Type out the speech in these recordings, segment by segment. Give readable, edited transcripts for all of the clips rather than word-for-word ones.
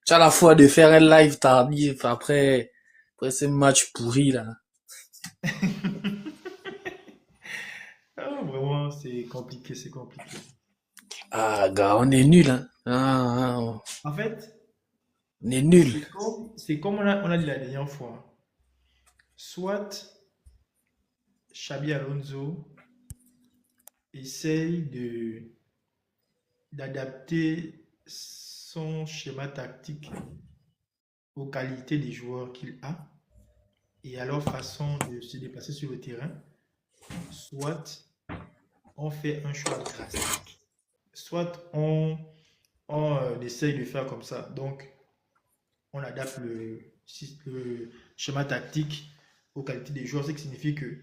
Tu as la foi de faire un live tardif après ce match pourri, là. Ah, vraiment, c'est compliqué, c'est compliqué. Ah, gars, on est nul, hein. En fait, On est nul. c'est comme on a dit la dernière fois. Soit Xabi Alonso essaye d'adapter son schéma tactique aux qualités des joueurs qu'il a et à leur façon de se déplacer sur le terrain, soit on fait un choix drastique, soit on essaye de faire comme ça. Donc, on adapte le schéma tactique aux qualités des joueurs, ce qui signifie que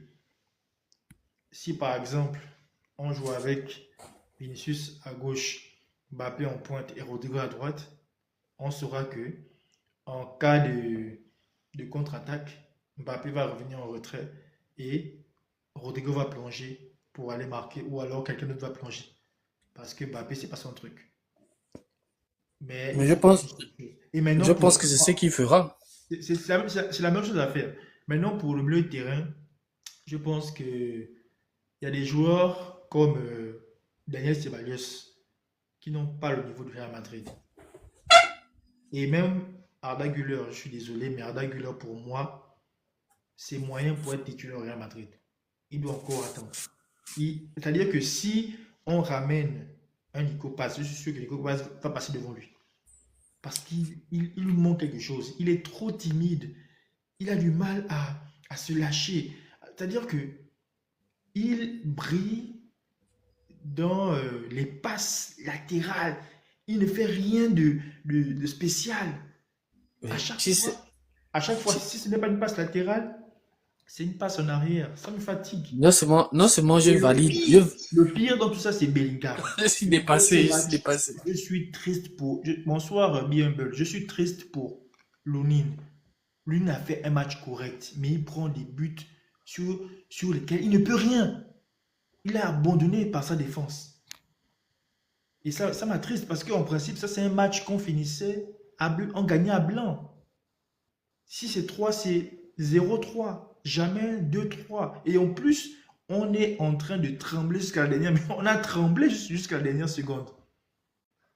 si par exemple on joue avec Vinicius à gauche, Mbappé en pointe et Rodrigo à droite, on saura que en cas de contre-attaque, Mbappé va revenir en retrait et Rodrigo va plonger pour aller marquer ou alors quelqu'un d'autre va plonger parce que Mbappé, c'est pas son truc. Mais il Mais faut qu'on fasse quelque chose. Et je maintenant, pense que c'est ce qu'il fera. c'est la même chose à faire. Maintenant, pour le milieu de terrain, je pense que il y a des joueurs comme Daniel Ceballos qui n'ont pas le niveau du Real Madrid. Et même Arda Güler, je suis désolé, mais Arda Güler, pour moi, c'est moyen pour être titulaire au Real Madrid. Il doit encore attendre. C'est-à-dire que si on ramène un Nico Paz, je suis sûr que Nico Paz va passer devant lui. Parce qu'il lui manque quelque chose. Il est trop timide. Il a du mal à se lâcher. C'est-à-dire que il brille dans les passes latérales. Il ne fait rien de spécial. À Mais chaque si c'est, fois, à chaque fois, si- si ce n'est pas une passe latérale, c'est une passe en arrière. Ça me fatigue. non seulement je Et valide, le pire dans tout ça, c'est Bellingham. je suis Moi, ce dépassé, je suis match, dépassé. je suis triste pour. Bonsoir, Bienbel. Je suis triste pour Lonin. Lui a fait un match correct, mais il prend des buts sur lesquels il ne peut rien. Il est abandonné par sa défense. Et ça m'attriste parce qu'en principe, ça c'est un match qu'on finissait, on gagnait à blanc. Si c'est 3, c'est 0-3. Jamais 2-3. Et en plus, on est en train de trembler jusqu'à la dernière, mais on a tremblé jusqu'à la dernière seconde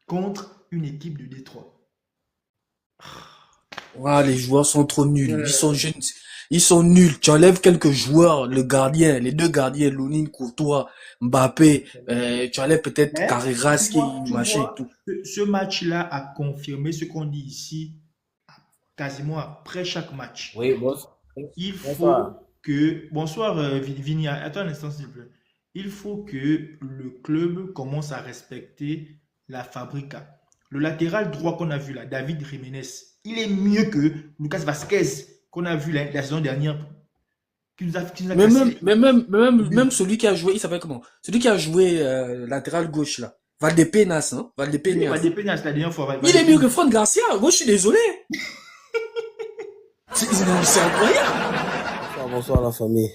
contre une équipe de Détroit. Ah, les joueurs sont trop nuls. Ils sont Euh, jeunes. Ils sont nuls. Tu enlèves quelques joueurs, le gardien, les deux gardiens, Lounine, Courtois, Mbappé, tu enlèves peut-être Mais Carreras qui tu machin et vois, tout. ce match-là a confirmé ce qu'on dit ici quasiment après chaque match. Oui, Il bonsoir. faut que... Bonsoir, Vini, attends un instant s'il te plaît. Il faut que le club commence à respecter la Fabrica. Le latéral droit qu'on a vu là, David Jiménez, il est mieux que Lucas Vasquez qu'on a vu la saison dernière, qui nous a cassé Même les... celui qui a joué, il s'appelle comment? Celui qui a joué latéral gauche là. Valdepenas, hein? Oui, Valdepenas. Valdepeñas, la dernière fois, Il est mieux que Valdepeñas. Fran Garcia. Moi, je suis désolé. C'est incroyable. Bonsoir, bonsoir la famille.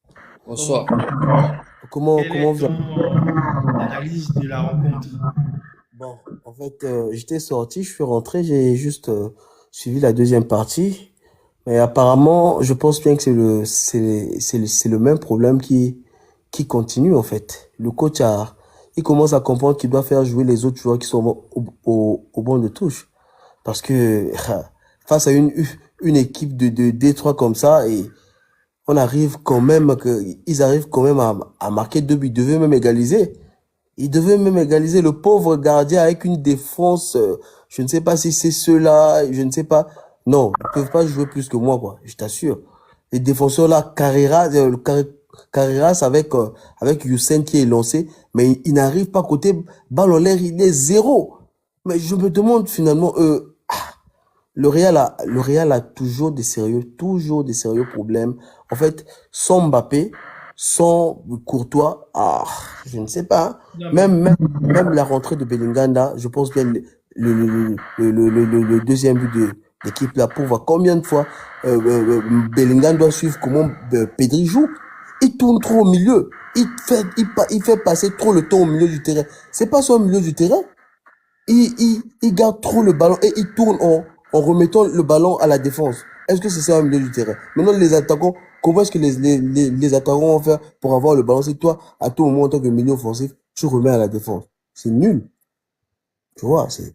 Bon, Bonsoir. quelle Comment est vous allez? ton analyse de la rencontre? Bon, en fait, j'étais sorti, je suis rentré, j'ai juste suivi la deuxième partie. Mais apparemment, je pense bien que c'est le même problème qui continue, en fait. Il commence à comprendre qu'il doit faire jouer les autres joueurs qui sont au banc de touche. Parce que, face à une équipe de Détroit comme ça, et ils arrivent quand même à marquer 2 buts. Ils devaient même égaliser le pauvre gardien avec une défense. Je ne sais pas si c'est ceux-là, je ne sais pas. Non, ils peuvent pas jouer plus que moi, quoi. Je t'assure. Les défenseurs là, Carreras avec Youssef qui est lancé, mais il n'arrive pas côté balle en l'air, il est zéro. Mais je me demande finalement, le Real a toujours des sérieux problèmes. En fait, sans Mbappé, sans Courtois, je ne sais pas. Non, mais Même la rentrée de Bellingham, là, je pense bien le deuxième but de l'équipe là, pour voir combien de fois Bellingham doit suivre comment Pedri joue. Il tourne trop au milieu. Il fait passer trop le temps au milieu du terrain. C'est pas ça au milieu du terrain. il garde trop le ballon et il tourne en remettant le ballon à la défense. Est-ce que c'est ça un milieu du terrain? Maintenant, les attaquants, comment est-ce que les attaquants vont faire pour avoir le ballon? C'est que toi, à tout moment, en tant que milieu offensif, tu remets à la défense. C'est nul. Tu vois, c'est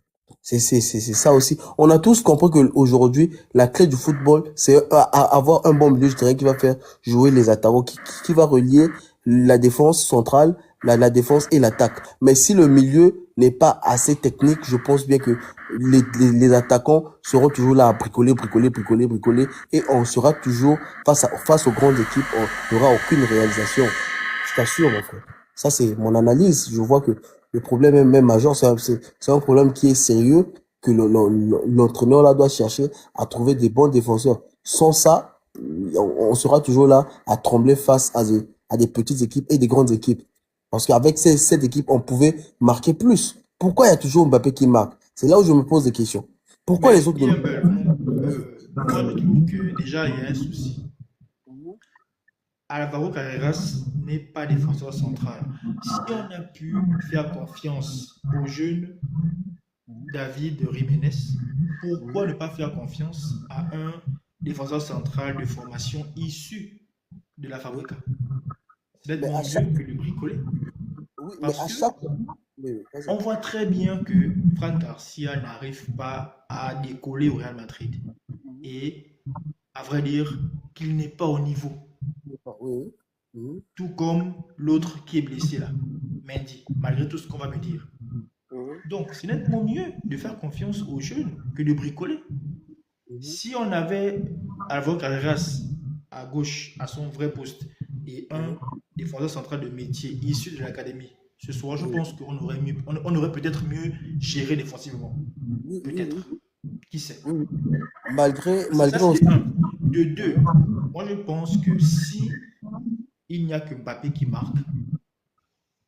ça aussi. On a tous compris qu'aujourd'hui, la clé du football, c'est avoir un bon milieu de terrain qui va faire jouer les attaquants, qui va relier la défense centrale, la défense et l'attaque. Mais si le milieu n'est pas assez technique, je pense bien que les attaquants seront toujours là à bricoler, bricoler, bricoler, bricoler, et on sera toujours face aux grandes équipes, on n'aura aucune réalisation. Je t'assure, mon frère. Ça, c'est mon analyse. Je vois que le problème est même majeur, c'est un problème qui est sérieux, que l'entraîneur là doit chercher à trouver des bons défenseurs. Sans ça, on sera toujours là à trembler face à des petites équipes et des grandes équipes. Parce qu'avec cette équipe, on pouvait marquer plus. Pourquoi il y a toujours Mbappé qui marque? C'est là où je me pose des questions. Pourquoi les Mais autres ne bien, marquent moi je trouve que déjà il y a un souci. pas? Alvaro Carreras n'est pas défenseur central. Si on a pu faire confiance au jeune David Jiménez, pourquoi ne pas faire confiance à un défenseur central de formation issu de la Fabrica? C'est Mais nettement à chaque, mieux que de bricoler. oui, mais Parce à que chaque, oui, vas-y. on voit très bien que Fran Garcia n'arrive pas à décoller au Real Madrid. Et à vrai dire, qu'il n'est pas au niveau. Oui, oui, Tout comme l'autre qui est blessé là, Mendy, malgré tout ce qu'on va me dire. oui, Donc, c'est nettement mieux de faire confiance aux jeunes que de bricoler. oui, Si on avait Alvaro Carreras à gauche, à son vrai poste, et un oui, défenseur central de métier issu de l'académie, ce soir, je oui, pense on aurait peut-être mieux géré défensivement. oui, oui, oui, Peut-être. Qui sait? oui, oui. Malgré Ça, c'est aussi. de un. De deux, moi je pense que si il n'y a que Mbappé qui marque,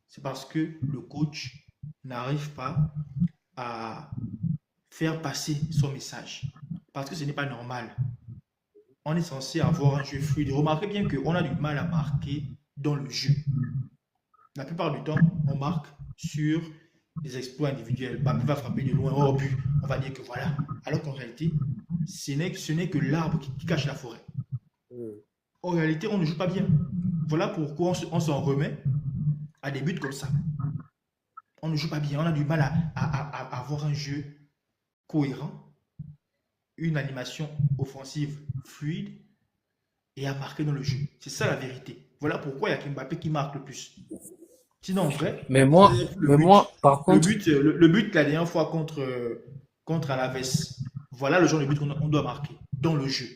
c'est parce que le coach n'arrive pas à faire passer son message. Parce que ce n'est pas normal. On est censé avoir un jeu fluide. Remarquez bien qu'on a du mal à marquer dans le jeu. La plupart du temps, on marque sur des exploits individuels. Mbappé va frapper de loin au but. On va dire que voilà. Alors qu'en réalité, ce n'est que l'arbre qui cache la forêt. Oui, En réalité, on ne joue pas bien. Voilà pourquoi on s'en remet à des buts comme ça. On ne joue pas bien. On a du mal à avoir un jeu cohérent, une animation offensive fluide et à marquer dans le jeu. C'est ça la vérité. Voilà pourquoi il y a Mbappé qui marque le plus. Sinon, en vrai, Mais vous moi, avez vu mais moi, par contre, le but la dernière fois contre Alaves. Voilà le genre de but qu'on doit marquer dans le jeu.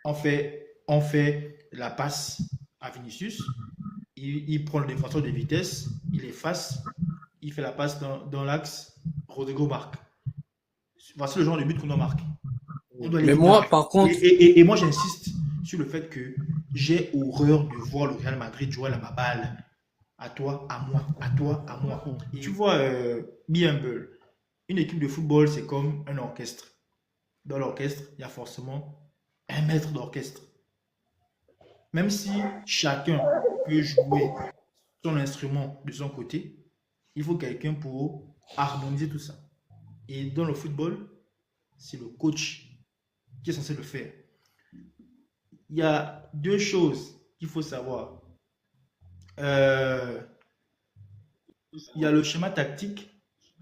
On fait la passe à Vinicius. Il prend le défenseur de vitesse, il efface, il fait la passe dans l'axe. Rodrigo marque. Voici le genre de but qu'on doit marquer. On doit mais l'éviter en moi, fait. par contre, Et moi, j'insiste sur le fait que j'ai horreur de voir le Real Madrid jouer à la baballe. À toi, à moi, à toi, à moi. Et tu vois, bien une équipe de football, c'est comme un orchestre. Dans l'orchestre, il y a forcément un maître d'orchestre. Même si chacun peut jouer son instrument de son côté, il faut quelqu'un pour harmoniser tout ça. Et dans le football, c'est le coach qui est censé le faire. Il y a deux choses qu'il faut savoir. Euh, il y a le schéma tactique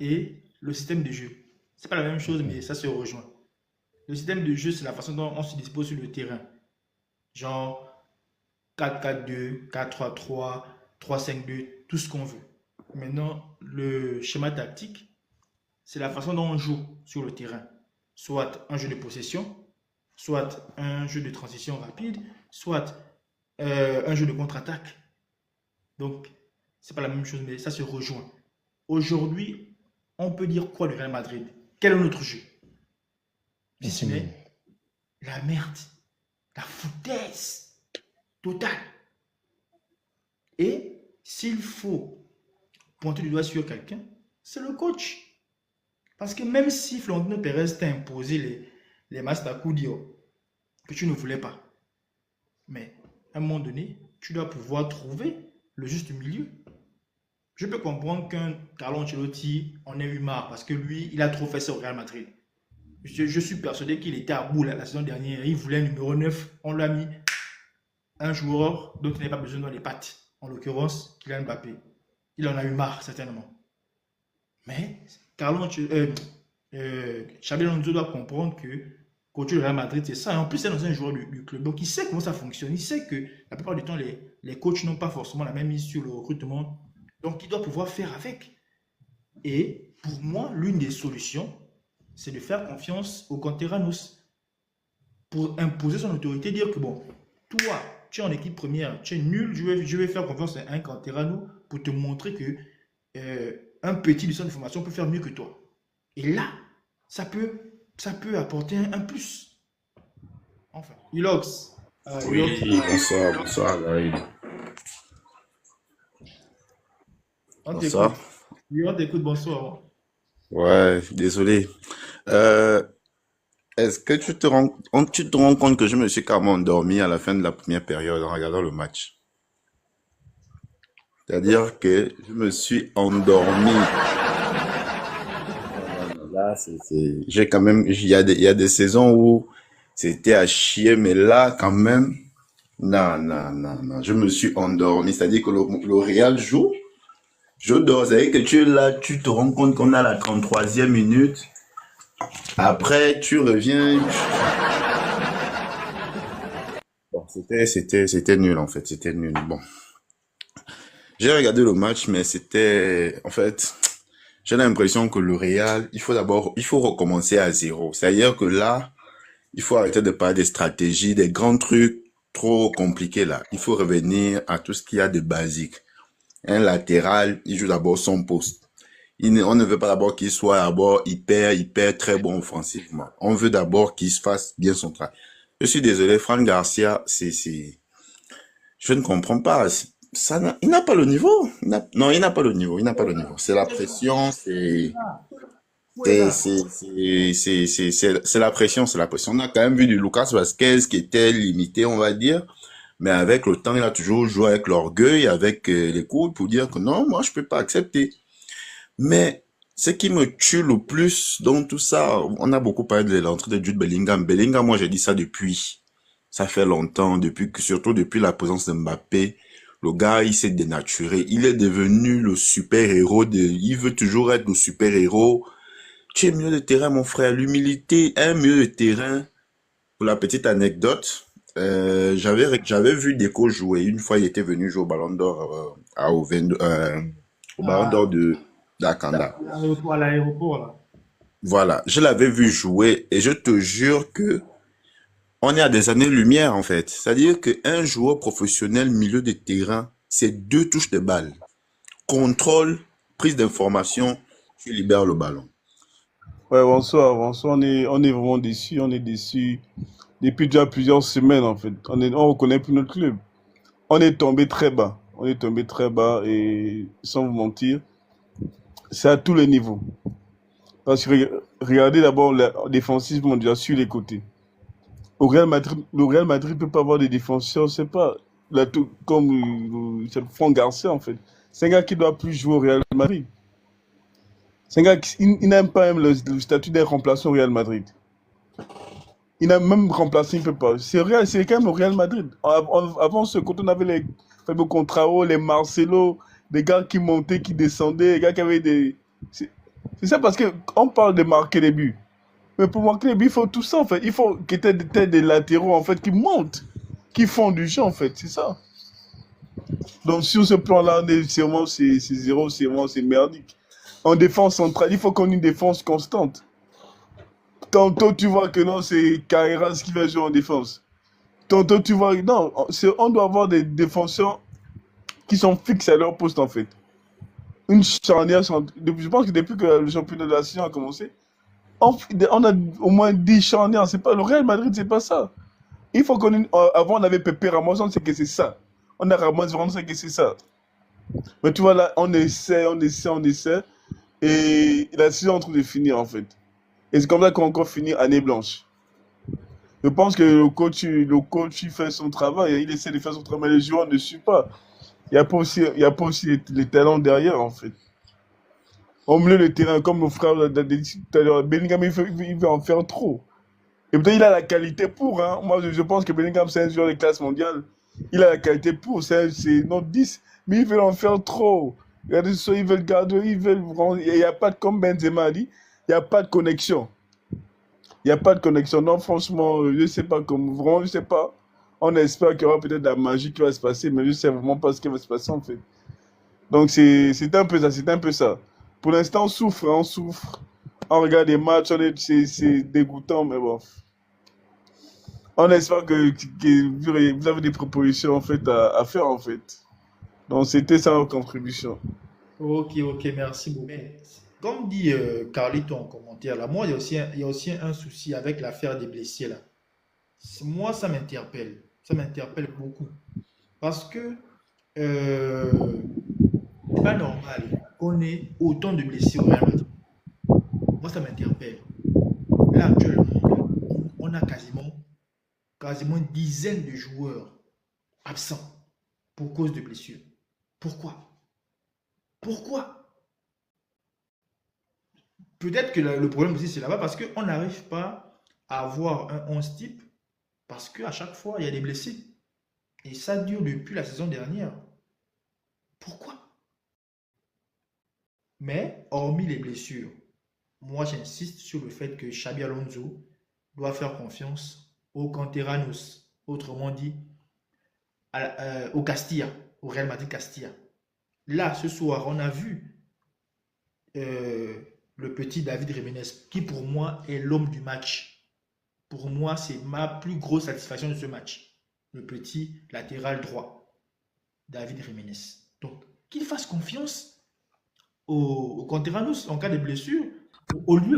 et le système de jeu. C'est pas la même chose, mais ça se rejoint. Le système de jeu, c'est la façon dont on se dispose sur le terrain. Genre 4-4-2, 4-3-3, 3-5-2, tout ce qu'on veut. Maintenant, le schéma tactique, c'est la façon dont on joue sur le terrain. Soit un jeu de possession, soit un jeu de transition rapide, soit un jeu de contre-attaque. Donc, c'est pas la même chose, mais ça se rejoint. Aujourd'hui, on peut dire quoi du Real Madrid? Quel est notre jeu? Si ce n'est la merde, la foutaise totale. Et s'il faut pointer du doigt sur quelqu'un, c'est le coach. Parce que même si Florentino Pérez t'a imposé les Mastacudio que tu ne voulais pas, mais à un moment donné, tu dois pouvoir trouver le juste milieu. Je peux comprendre qu'un Carlo Ancelotti en ait eu marre parce que lui, il a trop fait ça au Real Madrid. Je suis persuadé qu'il était à bout la saison dernière. Il voulait un numéro 9. On lui a mis un joueur dont il n'avait pas besoin dans les pattes. En l'occurrence, Kylian Mbappé. Il en a eu marre, certainement. Mais Xabi Alonso doit comprendre que coach du Real Madrid, c'est ça. Et en plus, c'est dans un joueur du club. Donc, il sait comment ça fonctionne. Il sait que la plupart du temps, les coachs n'ont pas forcément la même mise sur le recrutement. Donc, il doit pouvoir faire avec. Et pour moi, l'une des solutions, c'est de faire confiance aux canteranos pour imposer son autorité, dire que bon, toi, tu es en équipe première, tu es nul, je vais faire confiance à un canterano pour te montrer que un petit du centre de formation peut faire mieux que toi. Et là, ça peut apporter un plus. Enfin, Ilox. Oui, bonsoir, Gaël. On Bonsoir. t'écoute. Oui, on t'écoute, bonsoir. Ouais, désolé. Euh, Est-ce que tu te rends compte que je me suis carrément endormi à la fin de la première période en regardant le match? C'est-à-dire que je me suis endormi. Là, j'ai quand même, il y a des saisons où c'était à chier, mais là, quand même, non, non, non, non, je me suis endormi. C'est-à-dire que le Real joue, je dors. C'est-à-dire que tu es là, tu te rends compte qu'on a la 33e minute. Après, tu reviens. Bon, c'était nul, en fait. C'était nul. Bon. J'ai regardé le match, mais en fait, j'ai l'impression que le Real, il faut recommencer à zéro. C'est-à-dire que là, il faut arrêter de parler des stratégies, des grands trucs trop compliqués là. Il faut revenir à tout ce qu'il y a de basique. Un latéral, il joue d'abord son poste. On ne veut pas d'abord qu'il soit d'abord hyper très bon offensivement. On veut d'abord qu'il se fasse bien son travail. Je suis désolé, Franck Garcia, je ne comprends pas. Il n'a pas le niveau. Non, il n'a pas le niveau. Il n'a pas le niveau. C'est la pression, c'est la pression, c'est la pression. On a quand même vu du Lucas Vasquez qui était limité, on va dire. Mais avec le temps, il a toujours joué avec l'orgueil, avec les coudes pour dire que non, moi, je peux pas accepter. Mais ce qui me tue le plus dans tout ça, on a beaucoup parlé de l'entrée de Jude Bellingham. Bellingham, moi, j'ai dit ça depuis. Ça fait longtemps, surtout depuis la présence de Mbappé. Le gars, il s'est dénaturé. Il est devenu le super-héros il veut toujours être le super-héros. Tu es milieu de terrain, mon frère. L'humilité, un milieu de terrain. Pour la petite anecdote, j'avais vu Deco jouer. Une fois, il était venu jouer au Ballon d'Or, au Ballon d'Or de d'Akanda. À l'aéroport, là. Voilà, je l'avais vu jouer et je te jure que on est à des années-lumière en fait. C'est-à-dire qu'un joueur professionnel milieu de terrain, c'est 2 touches de balle. Contrôle, prise d'information, tu libères le ballon. Ouais, bonsoir, bonsoir. On est vraiment déçus. On est déçus depuis déjà plusieurs semaines, en fait. On reconnaît plus notre club. On est tombé très bas. On est tombé très bas et sans vous mentir, c'est à tous les niveaux. Parce que regardez d'abord défensivement déjà sur les côtés. Le Real Madrid peut pas avoir des défenseurs, c'est pas comme c'est Franck Garcia, en fait. C'est un gars qui doit plus jouer au Real Madrid. C'est un gars qui il n'aime pas même le statut d'un remplaçant au Real Madrid. Il n'a même remplacé, il ne peut pas. C'est quand même au Real Madrid. Avant, quand on avait les Fabio Contrao, les Marcelo, des gars qui montaient, qui descendaient, des gars qui avaient des. C'est ça parce qu'on parle de marquer les buts. Mais pour marquer les buts, il faut tout ça en fait. Il faut qu'il y ait des latéraux en fait qui montent, qui font du jeu en fait. C'est ça. Donc sur ce plan-là, c'est zéro, c'est merdique. En défense centrale, il faut qu'on ait une défense constante. Tantôt tu vois que non, c'est Carreras qui va jouer en défense. Tantôt tu vois, non, on doit avoir des défenseurs qui sont fixes à leur poste en fait. Une charnière, je pense que depuis que le championnat de la Ligue a commencé, on a au moins 10 charnières. C'est pas, le Real Madrid, c'est pas ça. Il faut qu'on ait, avant on avait Pepe Ramos, on sait que c'est ça. On a Ramos, on sait que c'est ça. Mais tu vois là, on essaie. Et la saison est en train de finir en fait. Et c'est comme ça qu'on va encore finir année blanche. Je pense que le coach il fait son travail, il essaie de faire son travail, les joueurs ne suivent pas. Il n'y a pas aussi les talents derrière, en fait. Au milieu de terrain, comme mon frère l'a dit tout à l'heure, Bellingham, il veut en faire trop. Et peut-être il a la qualité pour. Hein. Moi, je pense que Bellingham, c'est un joueur de classe mondiale. Il a la qualité pour. C'est notre 10. Mais il veut en faire trop. Regardez ça, il veut le garder. Il n'y a pas de, comme Benzema a dit, il n'y a pas de connexion. Il n'y a pas de connexion. Non, franchement, je ne sais pas comment. Vraiment, je ne sais pas. On espère qu'il y aura peut-être de la magie qui va se passer, mais je ne sais vraiment pas ce qui va se passer en fait. Donc c'est un peu ça, c'est un peu ça. Pour l'instant, on souffre, hein, on souffre. On regarde les matchs, c'est dégoûtant, mais bon. On espère que vous avez des propositions en fait à faire en fait. Donc c'était ça notre contribution. Ok, ok, merci beaucoup. Mais, comme dit Carlito en commentaire, là, moi, il y a aussi un souci avec l'affaire des blessés, là. Moi, ça m'interpelle. Ça m'interpelle beaucoup. Parce que c'est pas normal qu'on ait autant de blessés au Real Madrid. Moi, ça m'interpelle. Là, actuellement, on a quasiment une dizaine de joueurs absents pour cause de blessures. Pourquoi? Pourquoi? Peut-être que le problème aussi, c'est là-bas parce qu'on n'arrive pas à avoir un 11 type parce qu'à chaque fois, il y a des blessés. Et ça dure depuis la saison dernière. Pourquoi? Mais, hormis les blessures, moi, j'insiste sur le fait que Xabi Alonso doit faire confiance aux canteranos, autrement dit, au Castilla, au Real Madrid Castilla. Là, ce soir, on a vu le petit David Jiménez, qui pour moi est l'homme du match. Pour moi, c'est ma plus grosse satisfaction de ce match. Le petit latéral droit, David Jiménez. Donc, qu'il fasse confiance aux canteranos en cas de blessure.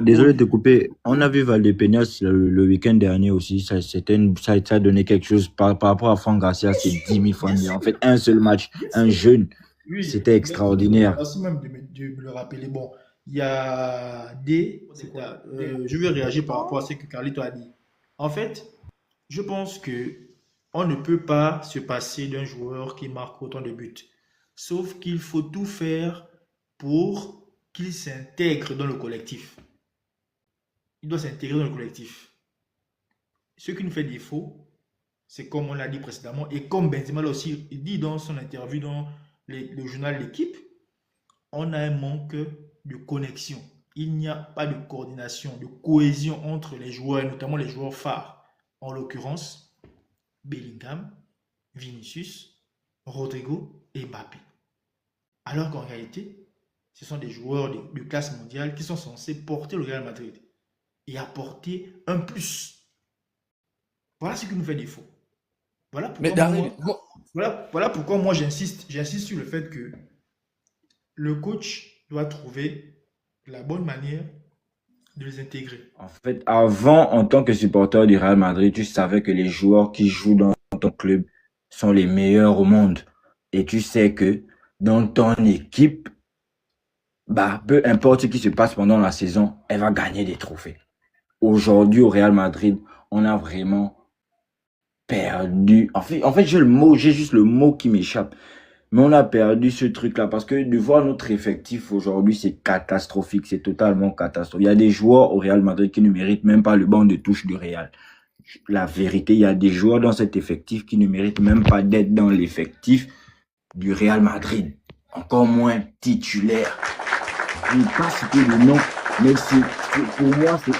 Désolé de te couper. On a vu Valdepeñas le week-end dernier aussi. Ça a donné quelque chose. Par rapport à Franck Garcia, c'est 10 000 fois mieux. En fait, un seul match, un jeune, Oui, c'était extraordinaire. merci même de me le rappeler. Bon, il y a je vais réagir par rapport à ce que Carlito a dit. En fait, je pense que on ne peut pas se passer d'un joueur qui marque autant de buts. Sauf qu'il faut tout faire pour qu'il s'intègre dans le collectif. Il doit s'intégrer dans le collectif. Ce qui nous fait défaut, c'est comme on l'a dit précédemment, et comme Benzema l'a aussi dit dans son interview dans le journal L'équipe, on a un manque de connexion. Il n'y a pas de coordination, de cohésion entre les joueurs, notamment les joueurs phares. En l'occurrence, Bellingham, Vinicius, Rodrigo et Mbappé. Alors qu'en réalité, ce sont des joueurs de classe mondiale qui sont censés porter le Real Madrid et apporter un plus. Voilà ce qui nous fait défaut. Voilà pourquoi moi j'insiste sur le fait que le coach doit trouver la bonne manière de les intégrer. En fait, avant, en tant que supporter du Real Madrid, tu savais que les joueurs qui jouent dans ton club sont les meilleurs au monde. Et tu sais que dans ton équipe, peu importe ce qui se passe pendant la saison, elle va gagner des trophées. Aujourd'hui, au Real Madrid, on a vraiment perdu. En fait, j'ai juste le mot qui m'échappe. Mais on a perdu ce truc-là parce que de voir notre effectif aujourd'hui, c'est catastrophique. C'est totalement catastrophique. Il y a des joueurs au Real Madrid qui ne méritent même pas le banc de touche du Real. La vérité, il y a des joueurs dans cet effectif qui ne méritent même pas d'être dans l'effectif du Real Madrid. Encore moins titulaire. Je ne vais pas citer le nom, mais pour moi, c'est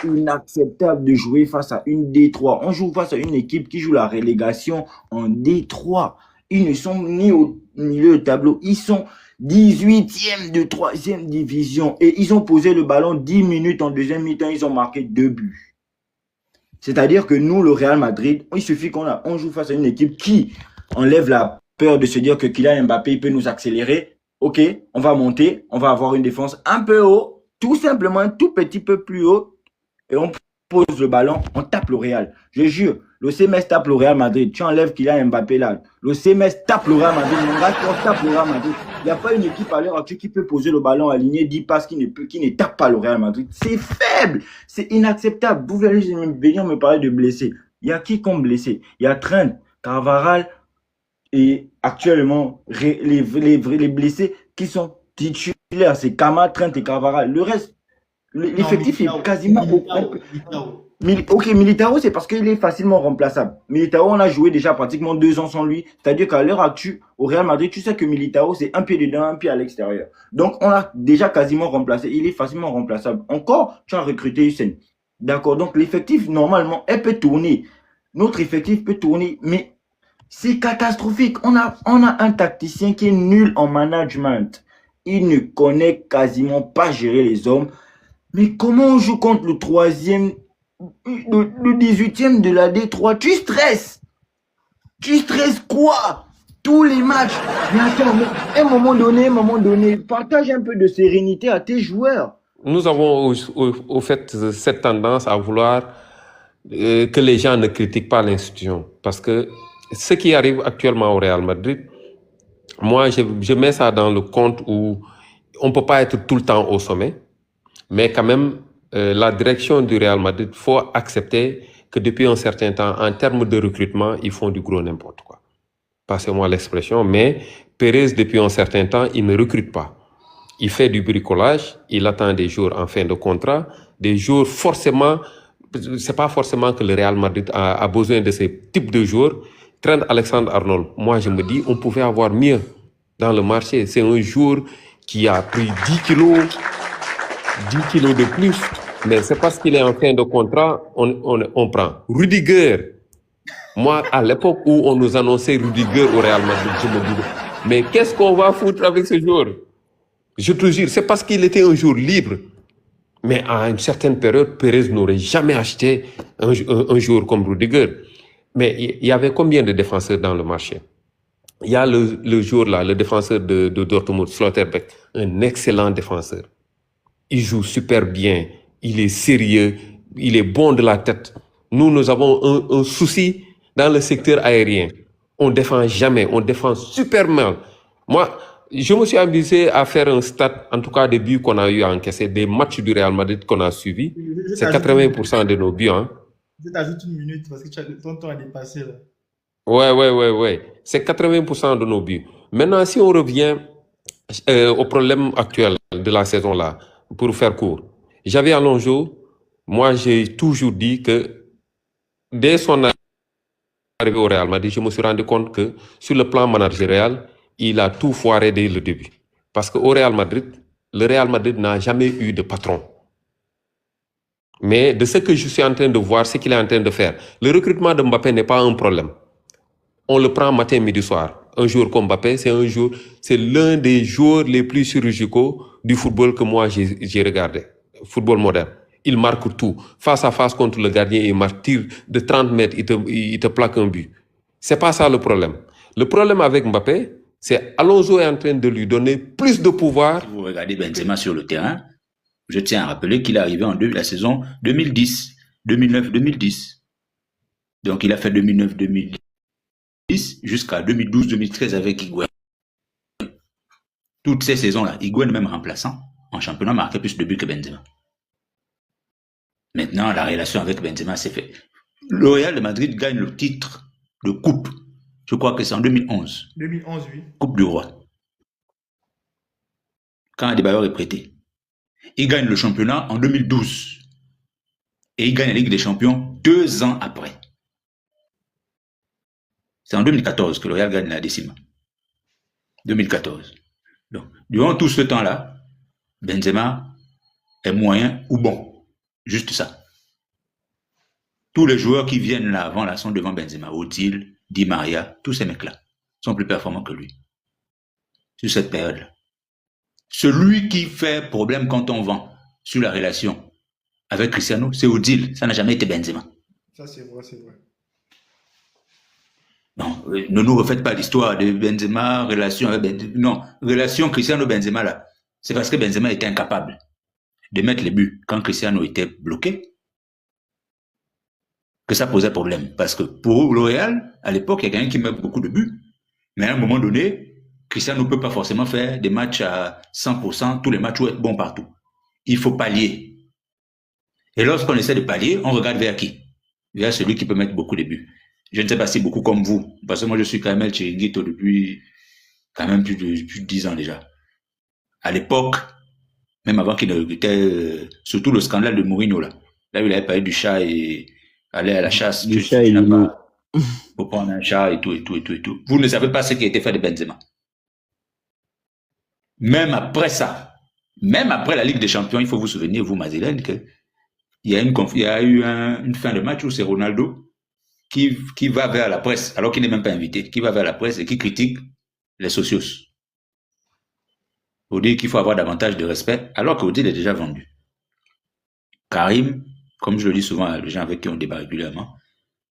inacceptable de jouer face à une D3. On joue face à une équipe qui joue la relégation en D3. Ils ne sont ni au milieu de tableau, ils sont 18e de 3e division et ils ont posé le ballon 10 minutes en deuxième mi-temps, ils ont marqué 2 buts. C'est-à-dire que nous, le Real Madrid, il suffit on joue face à une équipe qui enlève la peur de se dire que Kylian Mbappé peut nous accélérer. Ok, on va monter, on va avoir une défense un peu haut, tout simplement un tout petit peu plus haut et on pose le ballon, on tape le Real. Je jure, le CMS tape le Real Madrid. Tu enlèves Kylian Mbappé là. Le CMS tape le Real Madrid. Mon gars, on tape le Real Madrid. Il n'y a pas une équipe à l'heure actuelle qui peut poser le ballon aligné 10 passes qui ne tape pas le Real Madrid. C'est faible. C'est inacceptable. Vous allez venir me parler de blessés. Il y a qui comme blessé? Il y a Trent, Carvajal et actuellement, les blessés qui sont titulaires, c'est Kama, Trent et Cavara. Le reste, Non, l'effectif est Militao. quasiment... Militao. Ok, Militao, c'est parce qu'il est facilement remplaçable. Militao, on a joué déjà pratiquement 2 ans sans lui. C'est-à-dire qu'à l'heure actuelle, au Real Madrid, tu sais que Militao, c'est un pied dedans, un pied à l'extérieur. Donc, on l'a déjà quasiment remplacé. Il est facilement remplaçable. Encore, tu as recruté Hussein. D'accord. Donc, l'effectif, normalement, elle peut tourner. Notre effectif peut tourner, mais c'est catastrophique. On a un tacticien qui est nul en management. Il ne connaît quasiment pas gérer les hommes. Mais comment on joue contre le 3e, le 18e de la D3? Tu stresses. Tu stresses quoi? Tous les matchs. Mais attends, à un moment donné, partage un peu de sérénité à tes joueurs. Nous avons au fait cette tendance à vouloir que les gens ne critiquent pas l'institution. Parce que ce qui arrive actuellement au Real Madrid, moi, je mets ça dans le compte où on ne peut pas être tout le temps au sommet. Mais quand même, la direction du Real Madrid, il faut accepter que depuis un certain temps, en termes de recrutement, ils font du gros n'importe quoi. Passez-moi l'expression, mais Pérez, depuis un certain temps, il ne recrute pas. Il fait du bricolage, il attend des jours en fin de contrat, des jours forcément, c'est pas forcément que le Real Madrid a besoin de ce type de joueurs. Trent Alexander-Arnold, moi je me dis, on pouvait avoir mieux dans le marché. C'est un joueur qui a pris 10 kilos de plus, mais c'est parce qu'il est en fin de contrat, on prend. Rudiger, moi, à l'époque où on nous annonçait Rudiger au Real Madrid, je me disais, mais qu'est-ce qu'on va foutre avec ce joueur? Je te jure, c'est parce qu'il était un joueur libre. Mais à une certaine période, Pérez n'aurait jamais acheté un joueur comme Rudiger. Mais il y avait combien de défenseurs dans le marché? Il y a le joueur là, le défenseur de Dortmund, Slotterbeck, un excellent défenseur. Il joue super bien, il est sérieux, il est bon de la tête. Nous avons un souci dans le secteur aérien. On ne défend jamais, on défend super mal. Moi, je me suis amusé à faire un stat, en tout cas des buts qu'on a eu à encaisser, des matchs du Real Madrid qu'on a suivis. C'est 80% de nos buts. Hein. Je t'ajoute une minute parce que ton temps est dépassé là. Ouais. C'est 80% de nos buts. Maintenant, si on revient au problème actuel de la saison là, pour faire court. J'avais Alonso, moi j'ai toujours dit que dès son arrivée au Real Madrid, je me suis rendu compte que sur le plan managérial, il a tout foiré dès le début. Parce qu'au Real Madrid, le Real Madrid n'a jamais eu de patron. Mais de ce que je suis en train de voir, ce qu'il est en train de faire, le recrutement de Mbappé n'est pas un problème. On le prend matin, midi, soir. Un joueur comme Mbappé, c'est l'un des joueurs les plus chirurgicaux du football que moi j'ai regardé. Football moderne. Il marque tout. Face à face contre le gardien, il marque, tire de 30 mètres, il te plaque un but. C'est pas ça le problème. Le problème avec Mbappé, c'est Alonso est en train de lui donner plus de pouvoir. Si vous regardez Benzema sur le terrain, je tiens à rappeler qu'il est arrivé en la saison 2010, 2009-2010. Donc il a fait 2009-2010 jusqu'à 2012-2013 avec Higuaín. Toutes ces saisons-là, Higuaín même remplaçant, en championnat marquait plus de buts que Benzema. Maintenant, la relation avec Benzema s'est faite. Le Real de Madrid gagne le titre de coupe. Je crois que c'est en 2011. 2011, oui. Coupe du Roi. Quand Adebayor est prêté. Il gagne le championnat en 2012. Et il gagne la Ligue des Champions 2 ans après. C'est en 2014 que le Real gagne la décima. 2014. Donc, durant tout ce temps-là, Benzema est moyen ou bon. Juste ça. Tous les joueurs qui viennent là avant là sont devant Benzema. Odile, Di Maria, tous ces mecs-là sont plus performants que lui. Sur cette période-là. Celui qui fait problème quand on vend sur la relation avec Cristiano, c'est Odile. Ça n'a jamais été Benzema. Ça, c'est vrai, c'est vrai. Non, ne nous refaites pas l'histoire de Benzema, relation avec Benzema. Non, relation Cristiano-Benzema là. C'est parce que Benzema était incapable de mettre les buts quand Cristiano était bloqué que ça posait problème. Parce que pour le Real, à l'époque, il y a quelqu'un qui met beaucoup de buts. Mais à un moment donné, Cristiano ne peut pas forcément faire des matchs à 100%, tous les matchs où être bon partout. Il faut pallier. Et lorsqu'on essaie de pallier, on regarde vers qui? Vers celui qui peut mettre beaucoup de buts. Je ne sais pas si beaucoup comme vous, parce que moi je suis quand même El Chiringuito depuis quand même plus de 10 ans déjà. À l'époque, même avant qu'il ne recrutait, surtout le scandale de Mourinho là où il avait parlé du chat et aller à la chasse, Le chat tu et n'as l'eau. pas pour prendre un chat et tout. Vous ne savez pas ce qui a été fait de Benzema. Même après ça, même après la Ligue des Champions, il faut vous souvenir, vous, Mazélène, qu'il y a eu une fin de match où c'est Ronaldo qui va vers la presse, alors qu'il n'est même pas invité, qui va vers la presse et qui critique les socios. Pour dire qu'il faut avoir davantage de respect, alors qu'Odile est déjà vendu. Karim, comme je le dis souvent à les gens avec qui on débat régulièrement,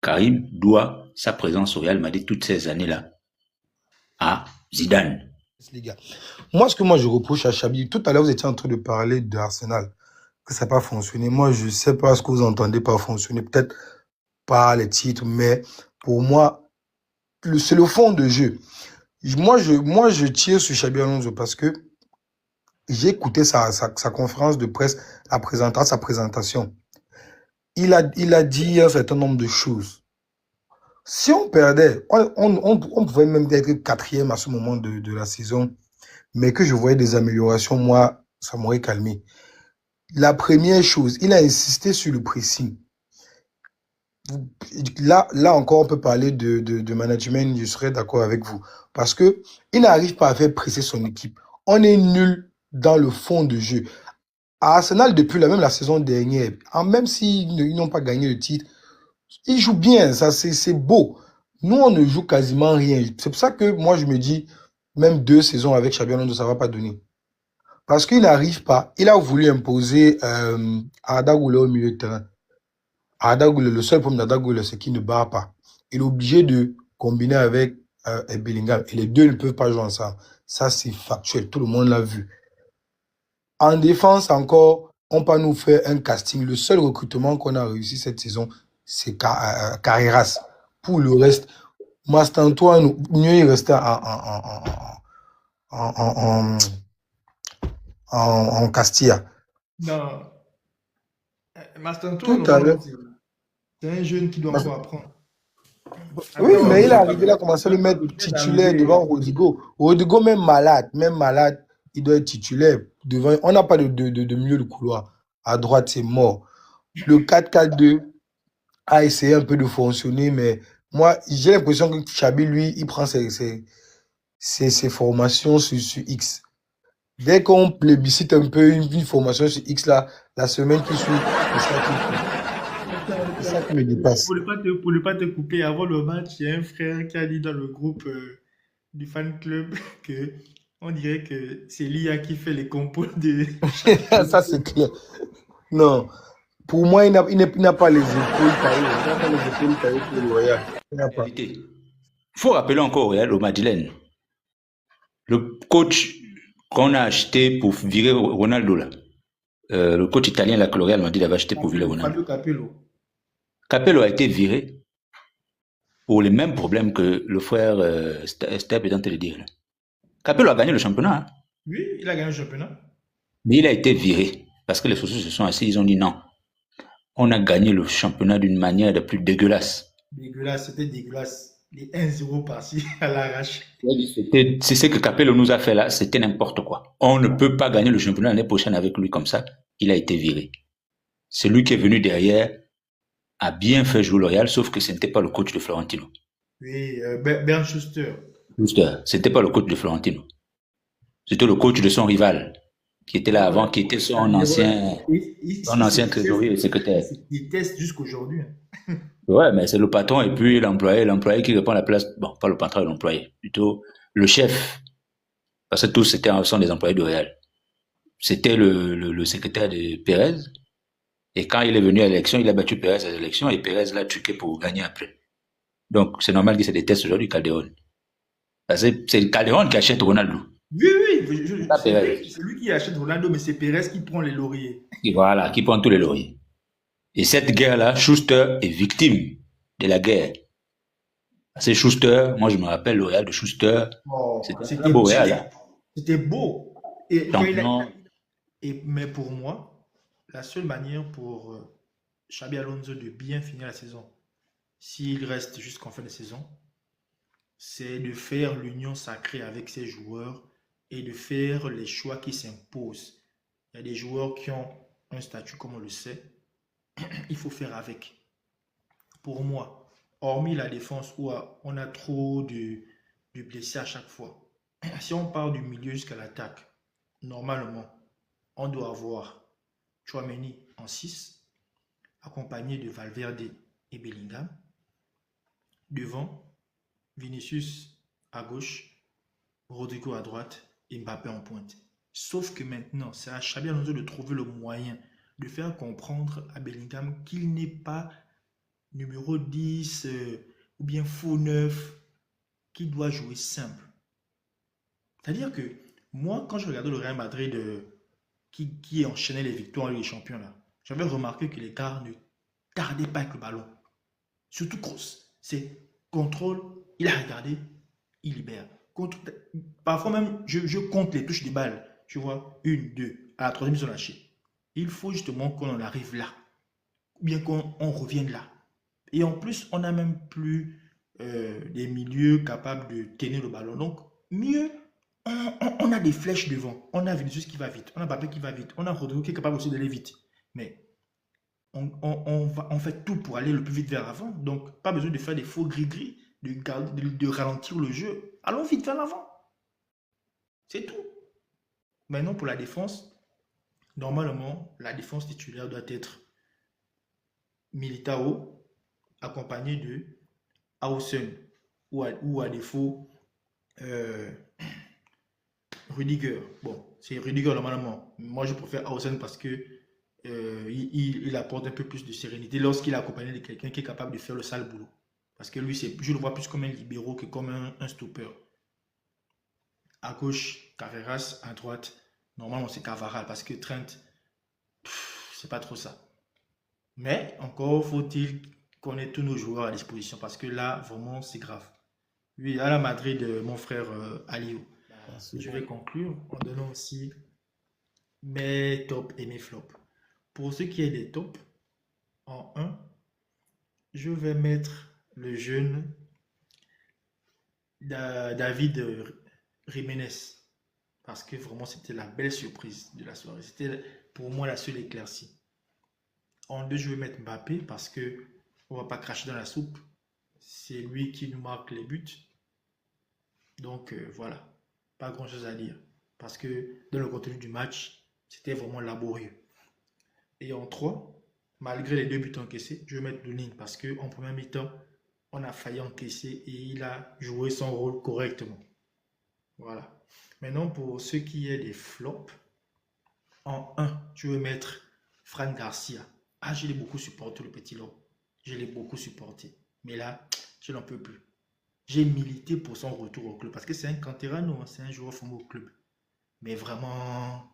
Karim doit sa présence au Real Madrid toutes ces années-là à Zidane. Les gars. Moi, ce que je reproche à Xabi, tout à l'heure, vous étiez en train de parler de Arsenal, que ça n'a pas fonctionné. Moi, je ne sais pas ce que vous entendez par fonctionner, peut-être pas les titres, mais pour moi, c'est le fond de jeu. Moi, je tire sur Xabi Alonso parce que j'ai écouté sa conférence de presse, sa présentation. Il a dit un certain nombre de choses. Si on perdait, on pouvait même être quatrième à ce moment de la saison, mais que je voyais des améliorations, moi, ça m'aurait calmé. La première chose, il a insisté sur le pressing. Là encore, on peut parler de management, je serais d'accord avec vous. Parce que il n'arrive pas à faire presser son équipe. On est nul dans le fond de jeu. À Arsenal, depuis même la saison dernière, même s'ils n'ont pas gagné le titre, ils jouent bien, ça c'est beau. Nous, on ne joue quasiment rien. C'est pour ça que moi, je me dis, même 2 saisons avec Xabi Alonso, ça ne va pas donner. Parce qu'il n'arrive pas. Il a voulu imposer Arda Güler au milieu de terrain. Arda Güler, le seul problème d'Arda Güler, c'est qu'il ne bat pas. Il est obligé de combiner avec Bellingham. Et les deux ne peuvent pas jouer ensemble. Ça, c'est factuel. Tout le monde l'a vu. En défense, encore, on peut nous faire un casting. Le seul recrutement qu'on a réussi cette saison, c'est Carreras. Pour le reste, Mastantoine, mieux il restait en Castilla. Non, Mastanto, Tout à l'heure. normalement, c'est un jeune qui doit encore apprendre. Oui, Attends, mais il est arrivé là, commencé à le mettre titulaire devant Rodrigo. Rodrigo, même malade, il doit être titulaire devant. On n'a pas de milieu de couloir. À droite, c'est mort. Le 4-4-2 a essayé un peu de fonctionner, mais moi, j'ai l'impression que Xabi, lui, il prend ses formations sur X. Dès qu'on plébiscite un peu une formation sur X, là, la semaine qui suit, c'est ça qui me dépasse. Pour ne pas te couper, avant le match, il y a un frère qui a dit dans le groupe du fan club que on dirait que c'est l'IA qui fait les compos de Ça, c'est clair. Non. Pour moi, il n'a pas les épaules taillées. Il n'a pas les épaules taillées pour le Royal. Il n'a pas. Il faut rappeler encore au Real, au Madeleine, le coach qu'on a acheté pour virer Ronaldo, là, le coach italien là, que le Real Madrid avait acheté pour virer Ronaldo. Capello a été viré pour les mêmes problèmes que le frère Step est en train de dire. Là. Capello a gagné le championnat. Hein. Oui, il a gagné le championnat. Mais il a été viré parce que les socios se sont assis, ils ont dit non. On a gagné le championnat d'une manière de plus dégueulasse. Dégueulasse, c'était dégueulasse. Les 1-0 par-ci à l'arrache. C'est ce que Capello nous a fait là, c'était n'importe quoi. On ne peut pas gagner le championnat l'année prochaine avec lui comme ça. Il a été viré. Celui qui est venu derrière a bien fait jouer le Real, sauf que ce n'était pas le coach de Florentino. Oui, Bernd Schuster. C'était pas le coach de Florentino. C'était le coach de son rival, qui était là avant, qui était son ancien trésorier et secrétaire. Il teste jusqu'aujourd'hui. Ouais, mais c'est le patron et puis l'employé qui reprend la place. Bon, pas le patron et l'employé, plutôt le chef. Parce que tous sont des employés de Real. C'était le secrétaire de Pérez. Et quand il est venu à l'élection, il a battu Pérez à l'élection et Pérez l'a truqué pour gagner après. Donc, c'est normal qu'il se déteste aujourd'hui, Calderon. Parce que c'est Calderon qui achète Ronaldo. Oui, c'est lui qui achète Ronaldo, mais c'est Pérez qui prend les lauriers. Et voilà, qui prend tous les lauriers. Et cette guerre-là, Schuster est victime de la guerre. C'est Schuster, moi je me rappelle le Real de Schuster. Oh, c'était un beau Real. C'était beau. Mais pour moi, la seule manière pour Xabi Alonso de bien finir la saison, s'il reste jusqu'en fin de saison, c'est de faire l'union sacrée avec ses joueurs et de faire les choix qui s'imposent. Il y a des joueurs qui ont un statut, comme on le sait, il faut faire avec. Pour moi, hormis la défense où on a trop de blessés à chaque fois, si on part du milieu jusqu'à l'attaque, normalement, on doit avoir Tchouaméni en 6, accompagné de Valverde et Bellingham. Devant, Vinicius à gauche, Rodrigo à droite et Mbappé en pointe. Sauf que maintenant, c'est à Xabi Alonso de trouver le moyen de faire comprendre à Bellingham qu'il n'est pas numéro 10 ou bien faux 9, qu'il doit jouer simple. C'est-à-dire que moi, quand je regardais le Real Madrid qui enchaînait les victoires en Ligue des Champions, j'avais remarqué que les gars ne tardaient pas avec le ballon. Surtout Kroos. C'est contrôle, il a regardé, il libère. Parfois même, je compte les touches des balles. Tu vois, 1, 2, à la troisième, ils sont lâchés. Il faut justement qu'on en arrive là. Ou bien qu'on revienne là. Et en plus, on n'a même plus des milieux capables de tenir le ballon. Donc, mieux, on a des flèches devant. On a Vinicius qui va vite. On a Mbappé qui va vite. On a Rodrigo qui est capable aussi d'aller vite. Mais on fait tout pour aller le plus vite vers l'avant. Donc, pas besoin de faire des faux gris-gris, de ralentir le jeu. Allons vite vers l'avant. C'est tout. Maintenant, pour la défense, normalement, la défense titulaire doit être Militao, accompagné de Hausen, ou à défaut Rudiger. Bon, c'est Rudiger normalement. Moi, je préfère Hausen parce que il apporte un peu plus de sérénité lorsqu'il est accompagné de quelqu'un qui est capable de faire le sale boulot. Parce que lui, je le vois plus comme un libéraux que comme un stopper. À gauche, Carreras. À droite, normalement, c'est Cavaral. Parce que Trent, c'est pas trop ça. Mais encore faut-il qu'on ait tous nos joueurs à disposition. Parce que là, vraiment, c'est grave. Oui, à la Madrid, mon frère Aliou. Je vais conclure en donnant aussi mes tops et mes flops. Pour ce qui est des tops, en 1, je vais mettre le jeune David Jiménez. Parce que vraiment, c'était la belle surprise de la soirée. C'était pour moi la seule éclaircie. En 2, je vais mettre Mbappé parce que on ne va pas cracher dans la soupe. C'est lui qui nous marque les buts. Donc voilà, pas grand chose à dire. Parce que dans le contenu du match, c'était vraiment laborieux. Et en 3, malgré les 2 buts encaissés, je vais mettre Lunin parce qu'en première mi-temps, on a failli encaisser et il a joué son rôle correctement. Voilà. Maintenant, pour ce qui est des flops, en 1, je vais mettre Fran Garcia. Ah, je l'ai beaucoup supporté, le petit homme. Je l'ai beaucoup supporté. Mais là, je n'en peux plus. J'ai milité pour son retour au club. Parce que c'est un canterano, hein, c'est un joueur formé au club. Mais vraiment,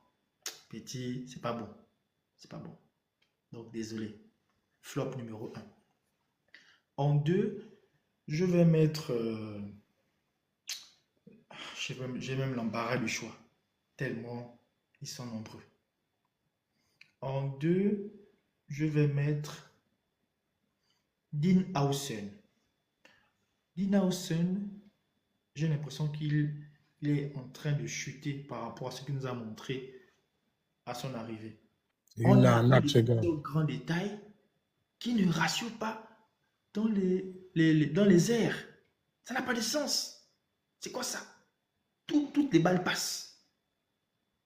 petit, c'est pas bon. C'est pas bon. Donc, désolé. Flop numéro 1. En 2, je vais mettre... j'ai même l'embarras du choix. Tellement ils sont nombreux. En 2, je vais mettre Dean Hausen. Dean Hausen, j'ai l'impression qu'il est en train de chuter par rapport à ce qu'il nous a montré à son arrivée. On a de grands détails qui ne rassurent pas dans les airs. Ça n'a pas de sens. C'est quoi ça? Toutes les balles passent.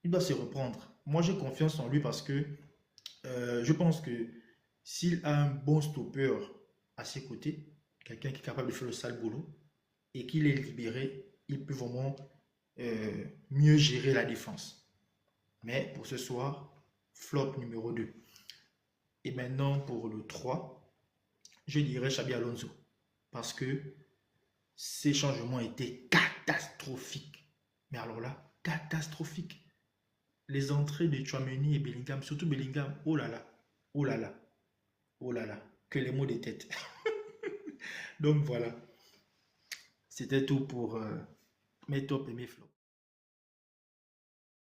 Il doit se reprendre. Moi, j'ai confiance en lui parce que je pense que s'il a un bon stopper à ses côtés, quelqu'un qui est capable de faire le sale boulot et qu'il est libéré, il peut vraiment mieux gérer la défense. Mais pour ce soir, flop numéro 2. Et maintenant, pour le 3, je dirais Xabi Alonso. Parce que ces changements étaient catastrophiques. Mais alors là, catastrophiques. Les entrées de Tchouaméni et Bellingham, surtout Bellingham, oh là là, oh là là, oh là là, que les mots des têtes. Donc voilà, c'était tout pour mes tops et mes flops.